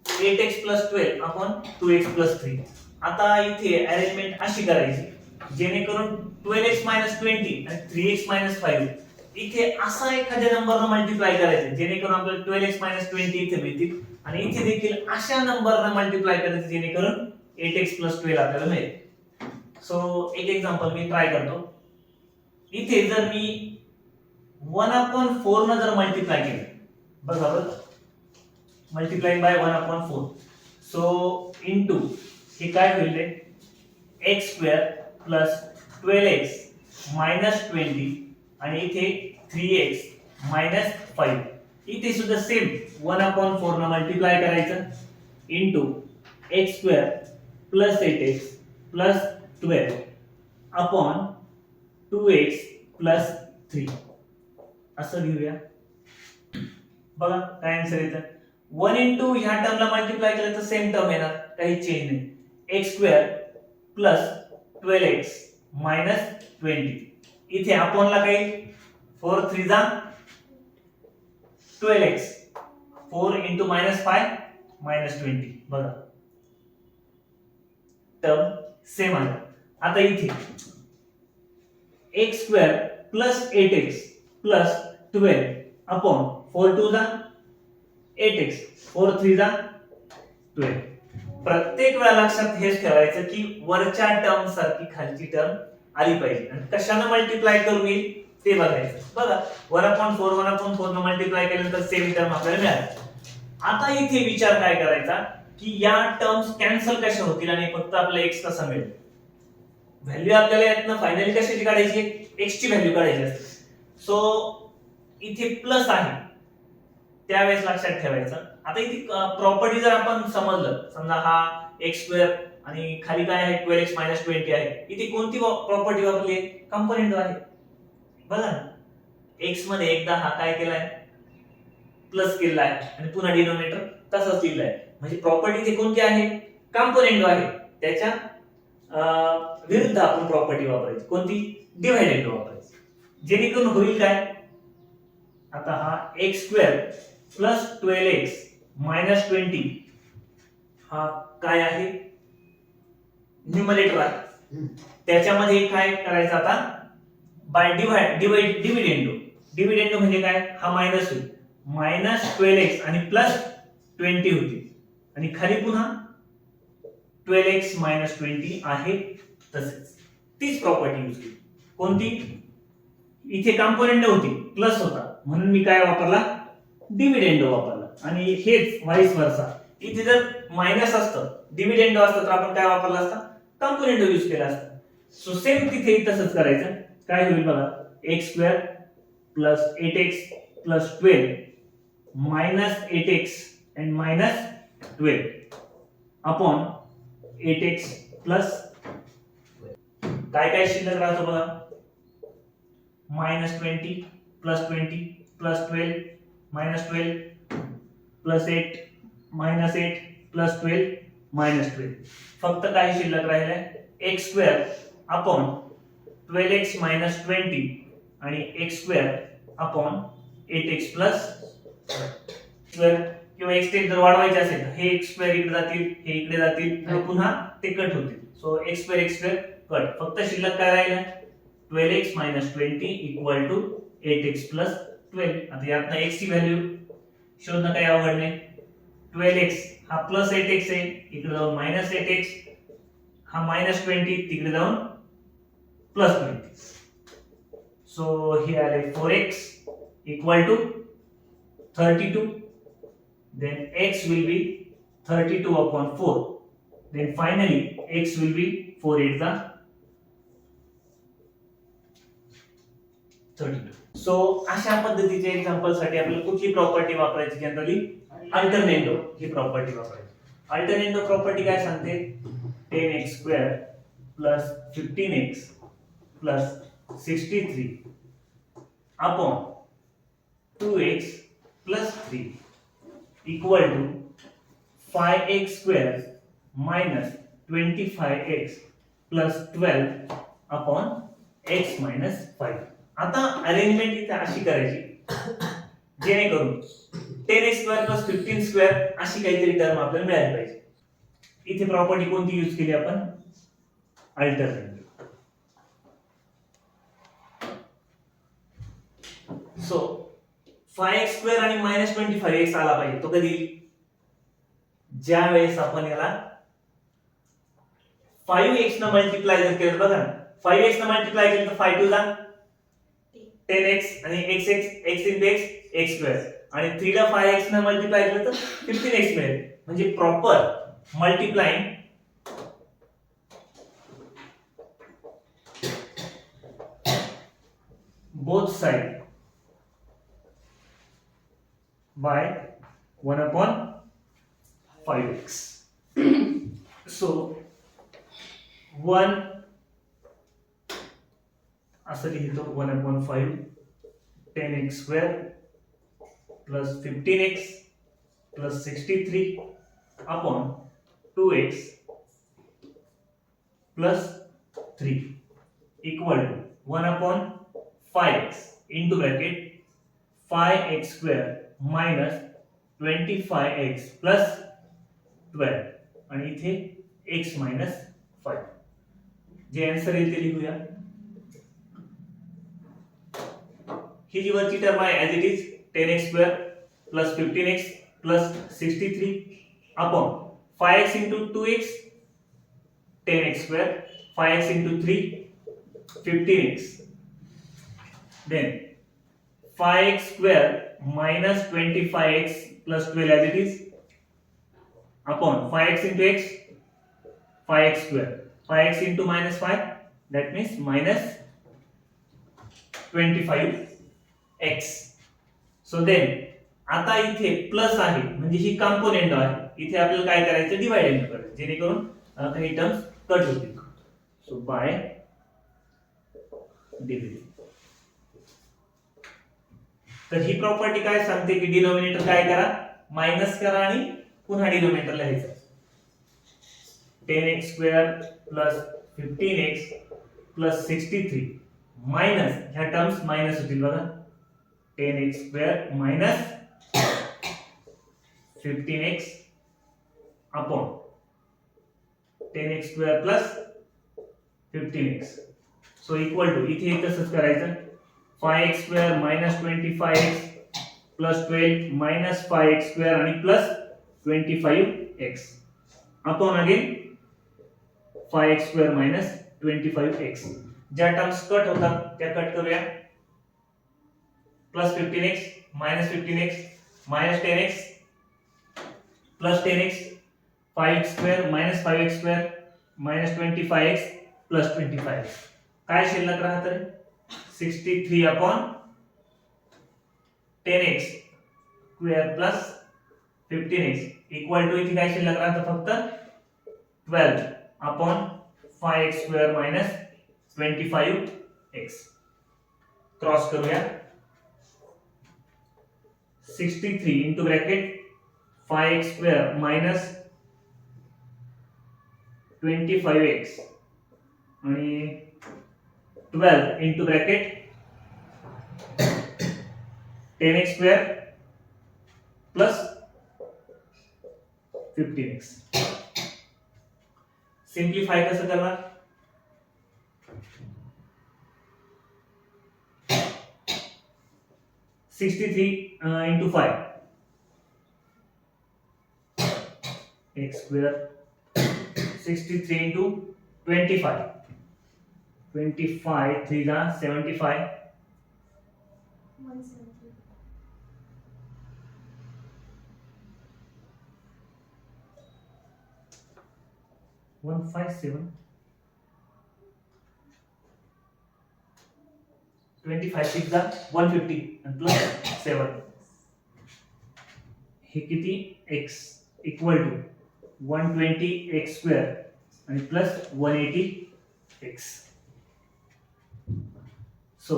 8x plus 12 upon 2x plus 3. आता इथे arrangement अशी करायची जेणेकरून 12x minus 20 आणि 3x minus 5 इथे असा एखाद्या नंबरनं मल्टिप्लाय करायचं जेणेकरून आपल्याला 12x minus 20 इथे मिळतील आणि इथे देखील अशा नंबरनं मल्टिप्लाय करायचं जेणेकरून 8x plus 12 आपल्याला मिळेल. सो एक एक्झाम्पल मी ट्राय करतो. इथे जर मी 1/4 न जर मल्टिप्लाय केलं बघा बरं मल्टिप्लाइंग बाय 1/4 सो इनटू हे काय होईल रे x square plus 12x minus 20 आणि इथे 3x मायनस 5 इथे सुद्धा सेम 1/4 न मल्टिप्लाय करायचं into x square plus 8x plus 12 upon 2x plus 3 असं घेऊया. बघा काय आन्सर येतं 1 इंटू ह्या टर्मला मल्टिप्लाय केलं तर सेम टर्म येणार काही चेंज नाही. x square plus 12x minus 20 इथे अपॉनला काही 4 3 जा 12x 4 इंटू मायनस 5 मायनस 20 बघा टर्म सेम आहे. आता इथे x square plus 8x plus 12 upon 4 2 जा 8x 4 3 जा 12. प्रत्येक वेळा लक्षात हेच ठेवायचं की वरच्या टर्म सारखी खालची टर्म आली पाहिजे आणि कशाने मल्टिप्लाय करून येईल ते बघायचं. बघा 1/4 न मल्टिप्लाय केल्यानंतर सेम टर्म आपल्याला मिळाली. आता इथे विचार काय करायचा की या टर्म्स कॅन्सल कशा होतील आणि फक्त आपल्याला x कसा मिळेल. व्हॅल्यू आपल्याला यातनं फायनली कशाची काढायची x ची व्हॅल्यू काढायची असते. सो इथे प्लस आहे त्यावेळेस लक्षात ठेवायचं. आता इथे प्रॉपर्टी जर आपण समजलं समजा हा x स्क्वेअर आणि खाली काय आहे 12x मायनस 20 आहे इथे कोणती प्रॉपर्टी वापरली आहे कंपोनेंट आहे बघा ना x मध्ये एकदा हा काय केलाय प्लस केला आहे आणि पुन्हा डिनोमिनेटर तसंच लिहिलाय म्हणजे प्रॉपर्टी इथे कोणती आहे कंपोनेंट आहे त्याच्या विरुद्ध आपण प्रॉपर्टी वापरायची कोणती डिव्हायडेड वापरायची जेणेकरून होईल काय आता हा x square plus 12x minus 20 हा काय आहे न्यूमरेटर आहे त्याच्यामध्ये काय करायचं आता बाय डिव्हिडेंडो म्हणजे काय हा मायनस होईल मायनस 12x आणि प्लस 20 होती आणि खाली पुन्हा 12x मायनस 20 आहे तसेच तीच प्रॉपर्टी यूज केली कोणती इथे कंपोनेंट होती प्लस होता म्हणून मी काय वापरला डिव्हिडेंडो वापरला आणि हेच वाइस वर्सा इथे जर मायनस असतं डिव्हिडेंडो असतं तर आपण काय वापरला असता कंपोनेंट यूज केला असता. सो सेम तिथे तसंच करायचं काय होईल बघा x square plus 8x plus 12 minus 8x and minus 12 upon 8x plus काय काय शिल्लक राहतो बघा minus 20 plus 20 plus 12 minus 12 plus 8 minus 8 plus 12 minus 12 फक्त काय शिल्लक राहिलाय x square upon 12x minus 20 आणि x square upon 8x plus 12 किंवा x जर वाढवायचे असेल हे x स्क्वेअर इकडे जातील हे इकडे जातील आणि पुन्हा ते कट होतील. सो x स्क्वेअर कट फक्त शिल्लक काय राहिलं 12x minus 20 equal to 8x plus 12. आता यातनं x ची व्हॅल्यू शोधणं काही अवघड नाही 12x हा प्लस 8x आहे इकडे जाऊन मायनस 8x हा मायनस 20 तिकडे जाऊन प्लस 20. सो हे आले 4x equal to 32 then x will be 32 upon 4 then finally x will be 4 8 the 32. So अशा पद्धतीच्या एक्झाम्पल साठी आपल्याला कुठली प्रॉपर्टी वापरायची जनरली अल्टरनेटिव्ह ही प्रॉपर्टी वापरायची. अल्टरनेटिव्ह प्रॉपर्टी काय सांगते 10x square plus 15x plus 63 upon 2x plus 3 equal to 5x square minus 25x plus 12 upon x minus 5. आता अरेंजमेंट इथे अशी करायची जेणेकरून 10x स्क्वेअर प्लस 15 स्क्वेअर अशी काहीतरी टर्म आपल्याला मिळाली पाहिजे. इथे प्रॉपर्टी कोणती यूज केली आपण? अल्टरनेटिव्ह. सो 5x स्क्वेअर आणि -25x आला पाहिजे. तो कधी? ज्या वेळेस आपण याला 5x न मल्टिप्लाय जर केलं, बघा ना, 5x न मल्टिप्लाय केलं तर 5 2 जा 10x आणि x into x x square आणि 3 ला 5x न मल्टिप्लाय केलं तर 15x मिळेल. म्हणजे proper multiplying both side by 1/5x. So 1 असं लिहितो 1/5 10x square plus 15x plus 63 upon 2x plus 3 equal to 1/5x into bracket 5x square minus 25x plus 12 आणि इथे x minus 5. जे आन्सर येईल ते लिहूया. ही जी वरची टर्म आहे as it is 10x square plus 15x plus 63 upon 5x into 2x 10x square 5x into 3 15x then 5x square minus 25x plus 12 as it is upon 5x into x 5x square 5x into minus 5 that means minus 25x. so then आता इथे plus आहे म्हणजे ही component आहे. इथे आपल्याला काय करायचं? Divide करायचं जेणेकरून काही टर्म्स कट होतील. So by division. तर ही प्रॉपर्टी काय सांगते की डिनोमिनेटर काय करा? मायनस करा आणि पुन्हा डिनोमिनेटर लिहायचं. 10x square plus 15x plus 63 minus ह्या टर्म्स मायनस होतील बघा. 10x square minus 15x upon 10x square plus 15x. So equal to इथे तसंच करायचं 5x square minus 25x plus 12 minus 5x square आणि plus 25x upon again 5x square minus 25x. ज्या terms cut होतात त्या cut करूया. plus 15x minus 15x minus 10x plus 10x 5x square minus 5x square minus 25x plus 25. काय शिल्लक राहत रे? 63 upon 10x square plus 15x equal to इथे काय शिल्लक राहतं? फक्त 12 upon 5x square minus 25x. Cross करूया. 63 into bracket 5x square minus 25x आणि 12 into bracket 10x square plus 15x. सिंप्लिफाय कसं करणार? into 5 x square 63 into 25 3 जा 75 157 25 6 जा 150 and plus 7 हे किती x equal to 120 x square आणि plus 180 x. so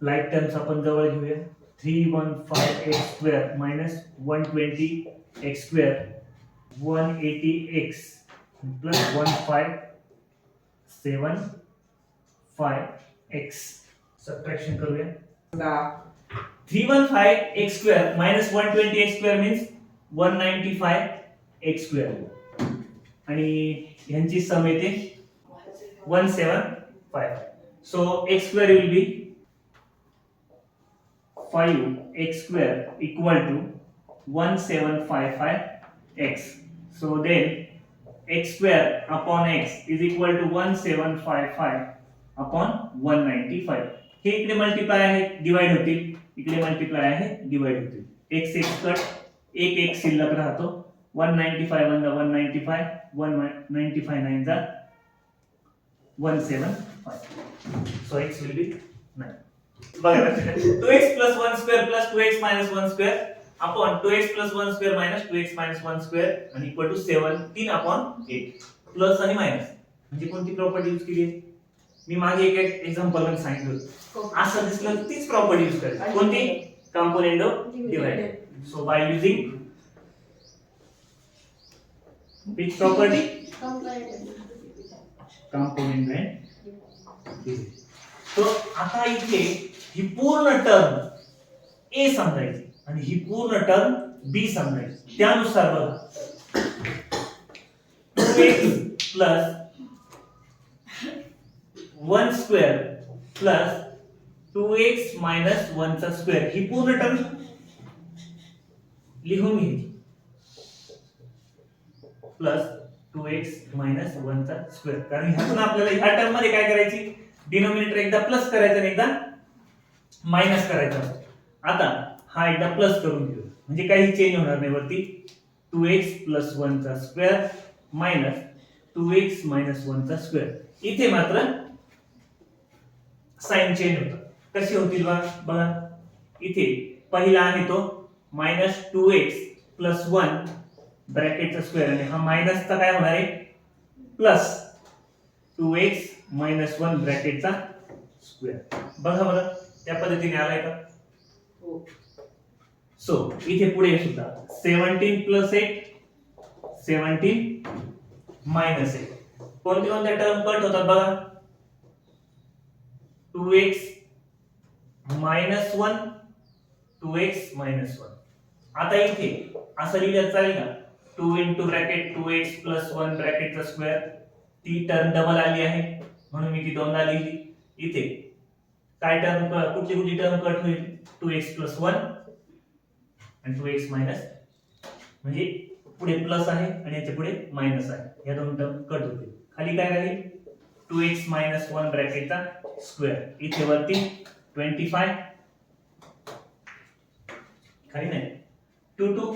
like terms आपण जवळ घेऊया. 315 x square minus 120 x square 180 x plus 157 5 x. Subtraction करूया. 315 x square minus 120 x square means 195 x square आणि ह्यांची सम येते 175. So x square will be 5x square equal to 1755x. So then x square upon x is equal to 1755 upon 195. हे इकडे multiply आहे divide होतील, इकडे multiply आहे divide होतील. x x कट एक एक शिल्लक राहतो. 195 वन 195 195 9 जा 175. So x will be 9. बघा 2x plus 1 square plus 2x minus 1 square upon 2x plus 1 square minus 2x minus 1 square आणि equal to 17 upon 8. प्लस आणि मायनस म्हणजे कोणती प्रॉपर्टी यूज केली? मी मागे एक एक्झाम्पल मध्ये सांगितलं. असं दिसलं तर तीच प्रॉपर्टी यूज करायची. कोणती? Component of divided. So by using which property? Component divided. तो आता इथे ही पूर्ण टर्म a समजायची आणि ही पूर्ण टर्म b समजायची. त्यानुसार बघा 2x plus 1 square plus 2x minus 1 चा स्क्वेअर ही पूर्ण टर्म लिहून घ्यायची प्लस 2x minus 1 चा स्क्वेअर. कारण ह्यातून आपल्याला ह्या टर्म मध्ये काय करायची? डिनोमिनेटर एकदा प्लस करायचं आणि एकदा मायनस करायचं. आता हा एकदा प्लस करून घेऊ म्हणजे काही चेंज होणार नाही वरती. 2x plus 1 चा स्क्वेअर मायनस 2x minus 1 चा स्क्वेअर. इथे मात्र साइन चेंज होतं. कशी होतील बघा इथे पहिला आहे तो मायनस 2x plus 1 ब्रॅकेटचा स्क्वेअर आणि हा मायनसचा काय होणार आहे? प्लस 2x minus 1 ब्रॅकेटचा स्क्वेअर. बघा बरं त्या पद्धतीने आलाय का? सो इथे पुढे सुद्धा 17 plus 8 17 minus 8. कोणते कोणते टर्म कट होतात बघा? 2x minus 1 2x minus 1. आता इथे असं लिहिलं चालेल का? 2 into ब्रॅकेट 2x plus 1 ब्रॅकेटचा स्क्वेअर. ती टर्म डबल आली आहे म्हणून मी ती दोनदा लिहिली. इथे काय टर्म कुठली टर्म कट होईल? 2x plus 1 आणि 2x minus म्हणजे पुढे प्लस आहे आणि याच्या पुढे मायनस आहे. या दोन टर्म कट होतील. खाली काय राहील? 2x minus 1 ब्रॅकेटचा स्क्वेअर. इथे वरती 25 खाली नाही 2 2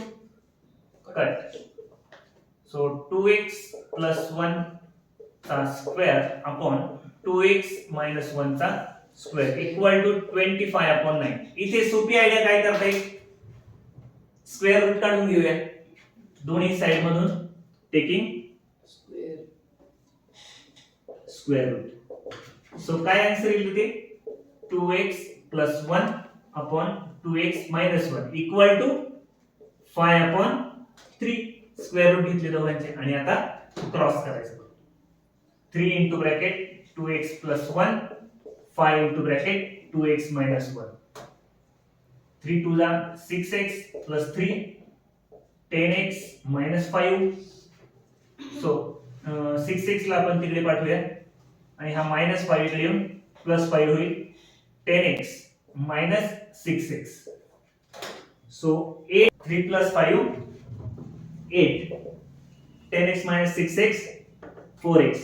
कट. सो 2x plus 1 चा स्क्वेअर अपॉन 2x minus 1 चा स्क्वेअर इक्वल टू 25 अपॉन 9. इथे सोपी आयडिया काय करता येईल? स्क्वेअर रूट काढून घेऊया दोन्ही साइड मधून टेकिंग स्क्वेअर रूट. सो काय आन्सर येईल इथे? 2x plus 1 अपॉन 2x minus 1 equal to 5 upon 3. Square root घेतले दोघांचे आणि आता क्रॉस करायचं. 3 into bracket 2x plus 1 5 into bracket 2x minus 1. 3 2 जा 6x plus 3 10x minus 5. So 6x ला आपण तिकडे पाठवूया आणि हा minus 5 इकडे येऊन plus 5 होईल 10x minus 6x. So 8 3 plus 5 8 10x minus 6x 4x.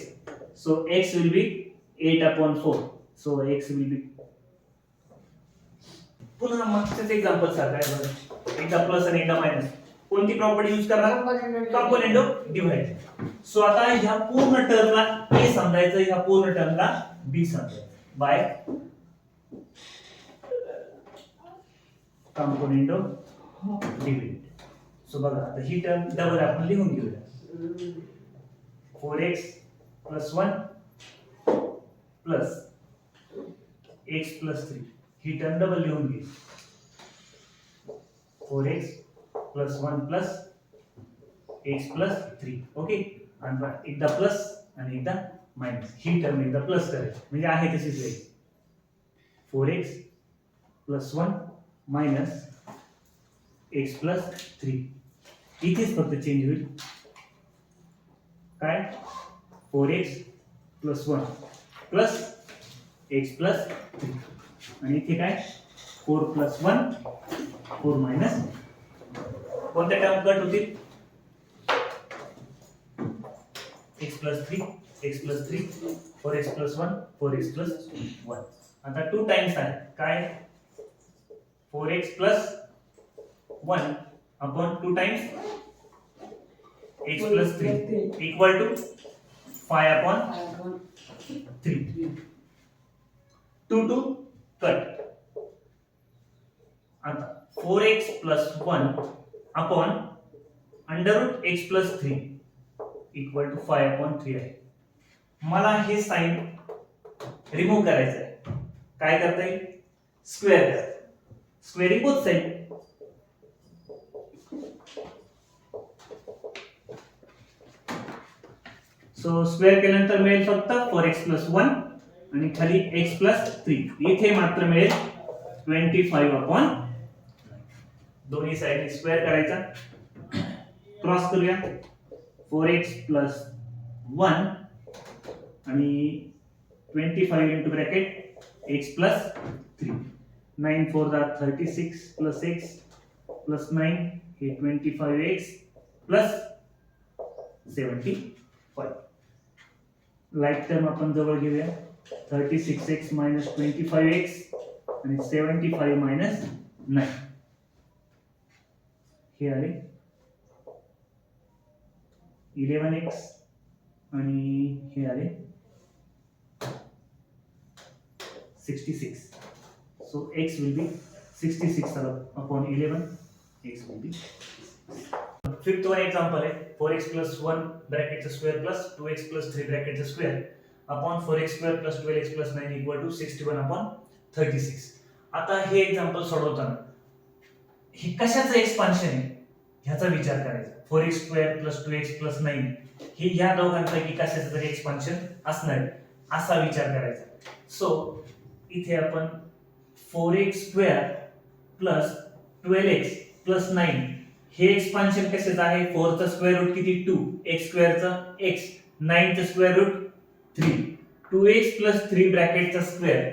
So x will be 8 upon 4. So x will be पुन्हा मागच्याच एक्झाम्पल सारखं आहे बघा. एकदा प्लस आणि एकदा मायनस. कोणती प्रॉपर्टी यूज करणार? Component of divide. सो आता ह्या पूर्ण टर्मला a समजायचं, ह्या पूर्ण टर्मला b समजायचं by component of divide. So बघा आता ही टर्म डबल आपण लिहून घेऊया. 4x plus 1 plus x plus 3 ही टर्म डबल लिहून घे. 4x plus 1 plus x plus 3. Okay. आणि एकदा प्लस आणि एकदा मायनस. ही टर्म एकदा प्लस करायची म्हणजे आहे तशीच राहील. 4x plus 1 minus x plus 3. इथेच फक्त चेंज होईल. काय 4x plus 1 plus x plus 3 आणि इथे काय 4 प्लस 1 4 मायनस कोणत्या टर्म कट होतील x plus 3 4x plus 1 4x plus 1. आता 2 टाइम्स आहे काय 4x plus 1 upon 2 times x plus 3 equal to 5 upon 3. 2 cut. आता 4x plus 1 upon under root x plus 3 equal to 5 upon 3 आहे. मला हे sign remove करायचं आहे. काय करता येईल स्क्वेअर करा. Squaring both side. So square केल्यानंतर मिळेल फक्त 4x प्लस 1 आणि खाली x प्लस 3. इथे मात्र मिळेल 25 अपॉन दोन्ही साइड स्क्वेअर करायचा. क्रॉस करूया 4x प्लस 1 आणि 25 इंटू ब्रॅकेट x प्लस 3. 9 4 जा 36 प्लस x प्लस 9 हे 25x प्लस 75. लाईक टर्म आपण जवळ घेऊया 36x मायनस 25x आणि 75 मायनस 9 हे आले 11x आणि हे आले 66. So x will be 66 upon 11. X will be. Fifth one example है 4x plus 1 bracket square plus 2x plus 3 bracket square upon 4x square plus 12x plus 9 equal to 61 upon 36. आता हे example सोडवताना हे कशाचं expansion आहे ह्याचा विचार करायचा. 4x square plus 2x plus 9 हे ह्या दोघांपैकी कशाचं तरी एक्सपान्शन असणार आहे असा विचार करायचा. सो इथे आपण 4x square plus 12x plus 9 हे एक्सपान्शन कशाचं आहे. 4 चा स्क्वेअर रूट किती 2 x स्क्वेअर चा x 9 चा स्क्वेअर रूट 3 2x plus 3 ब्रॅकेटचा स्क्वेअर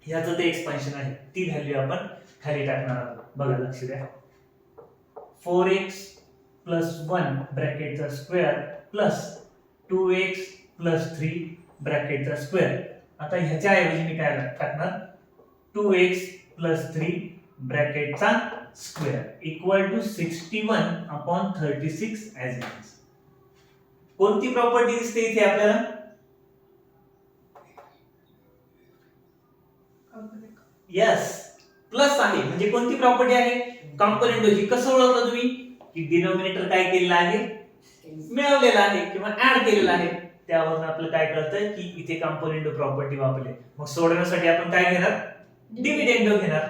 ह्याचं ते एक्सपान्शन आहे. ती व्हॅल्यू आपण खाली टाकणार आहोत. बघा लक्ष द्या 4x plus 1 ब्रॅकेटचा स्क्वेअर प्लस 2x plus 3 ब्रॅकेटचा स्क्वेअर. आता ह्याच्या ऐवजी मी काय टाकणार 2x plus 3 ब्रॅकेटचा square equal to 61 upon 36 as it is. कोणती प्रॉपर्टी दिसते इथे आपल्याला यस प्लस आहे म्हणजे कोणती प्रॉपर्टी आहे कॉम्पोनेंट. ही कसं ओळखलं तुम्ही की डिनोमिनेटर काय केलेलं आहे मिळवलेला आहे किंवा ऍड केलेला आहे. त्यावरून आपलं काय कळतं की इथे कॉम्पोनेंट प्रॉपर्टी वापरले. मग सोडवण्यासाठी आपण काय घेणार डिव्हिडेंड घेणार.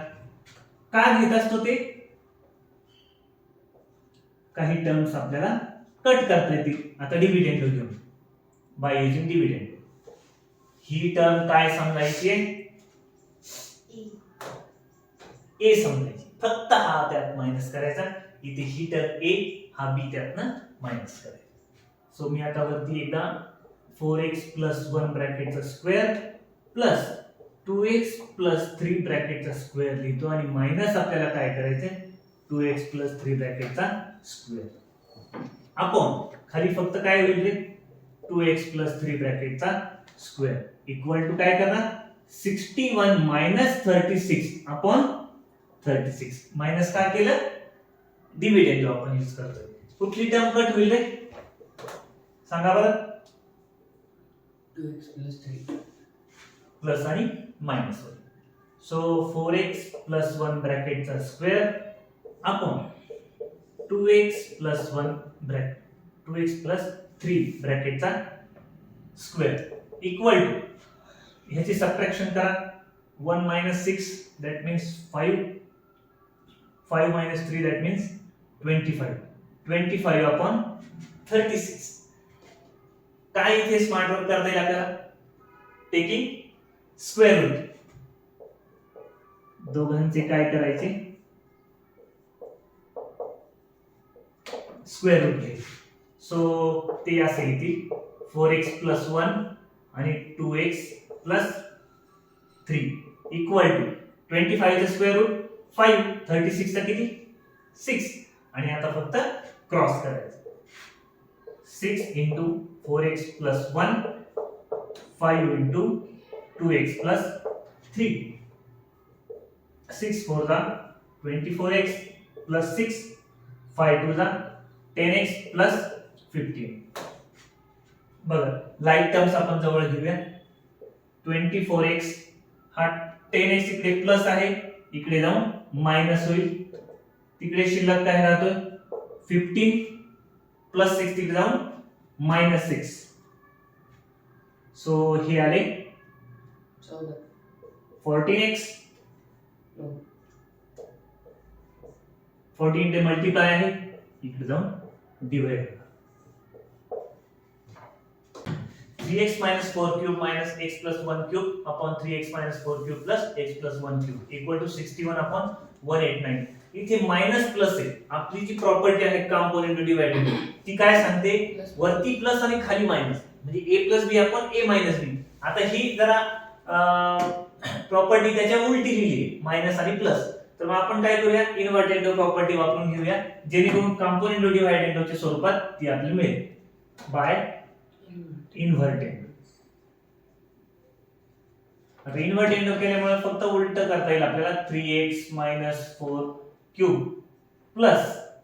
का घेत असतो ते काही टर्म्स आपल्याला कट करता येतील. आता डिव्हिडेंड घेऊ बाय युजिंग डिव्हिडेंड. ही टर्म काय समजायची ए समजायची. फक्त हा त्यात मायनस करायचा. इथे ही टर्म ए हा बी त्यातनं मायनस करायचा. सो मी आता वरती एकदा 4x plus 1 ब्रॅकेटचा स्क्वेअर प्लस 2x plus 3 ब्रॅकेटचा स्क्वेअर लिहितो आणि मायनस आपल्याला काय करायचंय 2x plus 3 ब्रॅकेटचा स्क्वेअर अपॉन खाली फक्त काय होईल रे 2x plus 3 ब्रॅकेटचा स्क्वेअर इक्वल टू काय करणार 61 मायनस 36 अपॉन 36. मायनस का केलं डिव्हिडेंड आपण यूज करतोय. कुठली टर्म कट होईल रे सांगा बरं 2x plus 3 प्लस आणि मायनस होईल. सो 4x plus 1 ब्रॅकेटचा square upon 2x plus 1 bracket 2x plus 3 ब्रॅकेटचा स्क्वेअर इक्वल टू ह्याची सबट्रॅक्शन करा 1 minus 6 that means 5 5 minus 3 that means 25 upon 36. काय इथे स्मार्ट वर्क करता येईल आपल्याला टेकिंग स्क्वेअर रूट दोघांचे काय करायचे, स्क्वेअर रूट घ्यायचे. सो ते असे येतील 4x + 1 आणि 2x + 3 इक्वल टू 25 चा स्क्वेअर रूट 5, 36 चा किती 6 आणि आता फक्त क्रॉस करायचं. 6 * 4x + 1 5 * 2x + 3 6 4 दा 24x + 6 5 2 दा 10x + 15. बघा लाईक टर्म्स आपण जवळ घेऊया. 24x हा 10x इकडे प्लस आहे, इकडे जाऊन मायनस होईल. तिकडे शिल्लक काय राहतोय 15 + 6 तिकडे जाऊन -6. सो हे आले 14x. 14 ते मल्टिप्लाय आहे, इकडे जाऊन डिवाइड होणार. 3x - 4³ - x + 1³ upon 3x - 4³ + x + 1³ equal to 61/189. इथे मायनस प्लस आहे. आपली जी प्रॉपर्टी आहे कंपोनेंट डिवाइडेड ती काय सांगते, वरती प्लस आणि खाली मायनस, म्हणजे a + b आपण a - b. आता ही जरा प्रॉपर्टी त्याच्या उलटी लिहिली, मायनस आणि प्लस. तर मग आपण काय करूया, इन्व्हर्टेंडो प्रॉपर्टी वापरून घेऊया, जेणेकरून कंपोनेंट डिवाइडेंडोच्या स्वरूपात ती आपल्याला मिळेल बाय इन्व्हर्टेंडो. आता इन्व्हर्टेंडो केल्यामुळे फक्त उलट करता येईल आपल्याला. 3x - 4³ +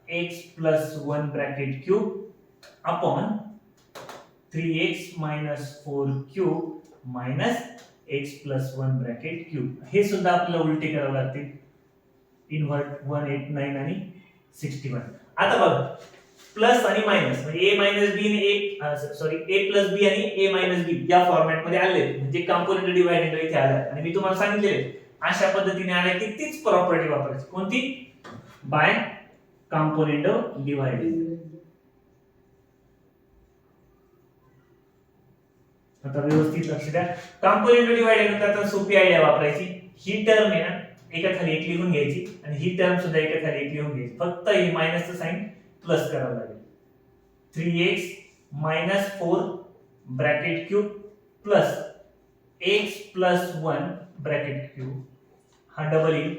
x + 1³ upon 3x - 4³ - x + 1³. हे सुद्धा आपल्याला उलटे करावे लागतील. इन्व्हर्ट 189 आणि 61. आता बघ प्लस आणि मायनस म्हणजे a - b आणि a + b आणि a - b या फॉर्मॅट मध्ये आले, म्हणजे कंपोनेंट डिवाइडेड इथे आला. आणि मी तुम्हाला सांगितले अशा पद्धतीने आले की तीच प्रॉपर्टी वापरायची. कोणती, बाय कंपोनेंट डिवाइडेड. आता व्यवस्थित लक्ष द्या. कंपोनेंट डिवाइडेड करताना सोपी आयडिया वापरायची. ही टर्म आहे ना एका खाली एक लिहून घ्यायची आणि ही टर्म सुद्धा एका खाली एक लिहून घ्यायची. फक्त ही मायनसचं साइन प्लस करावं लागेल. 3x - 4³ + x + 1³ हा डबल येईल.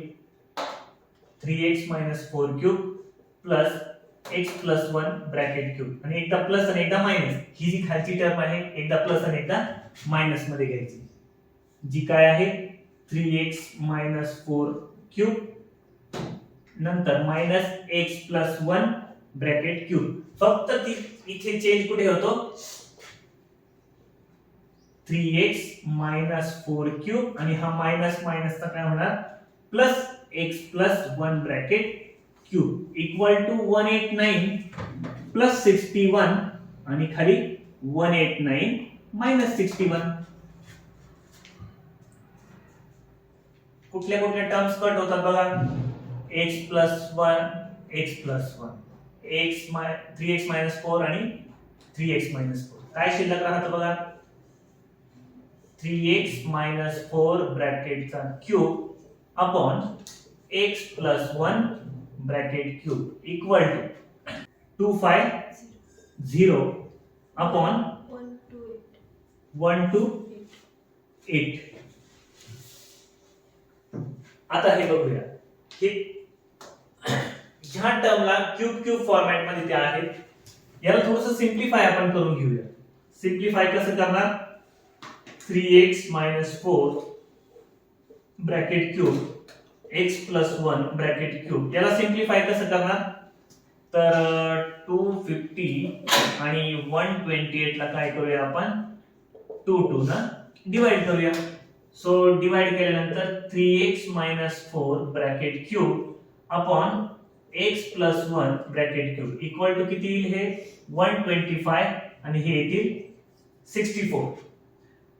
3x - 4³ + x + 1³ आणि एकदा प्लस आणि एकदा मायनस. ही जी खालची टर्म आहे एकदा प्लस आणि एकदा मायनस मध्ये घ्यायची, जी काय आहे 3x - 4³ नंतर -x + 1³. फक्त ती इथे चेंज कुठे होतो, 3x - 4³ आणि हा मायनस मायनसचा काय होणार प्लस x + 1³ इक्वल टू 189 + 61 आणि खाली 189 - 61. कुठल्या कुठल्या टर्म्स कट होतात बघा, x + 1 x + 1 3x - 4 आणि 3x - 4. काय शिल्लक राहतं बघा, 3x - 4³ upon x + 1³ equal to 250 upon 1 to 8. आता हे बघूया, हे ह्या टर्मला क्यूब फॉर्मॅट मध्ये त्या आहेत. याला थोडंसं सिम्प्लिफाय आपण करून घेऊया. सिम्प्लिफाय कसं करणार, 3x - 4³ x + 1³ याला सिम्प्लिफाय कसं करणार, तर 250 आणि 128 ला काय करूया आपण 2 ना डिवाइड करूया. सो डिवाइड केल्यानंतर 3x - 4³ upon x + 1³ equal to किती येईल, हे 125 आणि हे येतील 64.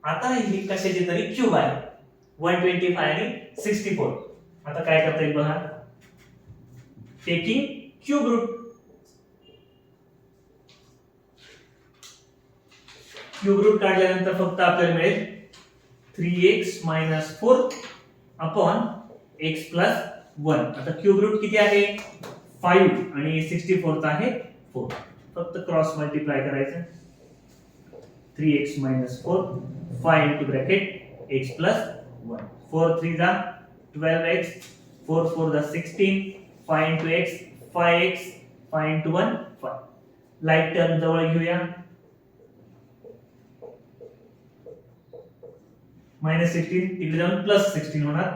आता हे कशाचे तरी क्यूब आहे, 125 आणि 64. आता काय करता येईल बघा, taking cube root. Cube root काढल्यानंतर फक्त आपल्याला मिळेल 3x - 4 अपॉन एक्स प्लस 1. आता क्यूब रूट किती आहे 5 आणि 64 चा आहे 4. फक्त क्रॉस मल्टिप्लाय करायचं 3x minus 4 5 into bracket x plus 1 4 3 जा 12x 4 4 जा 16 5 into x 5x 5 into 1 5 like term जवळ घेऊया -16 तिकडे जाऊन +16 होणार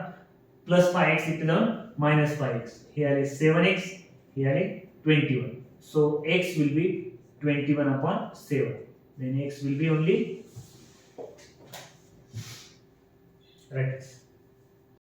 +5x इकडे जाऊन -5x हे आले 7x हे आले 21 so x will be 21 upon 7 then x will be only right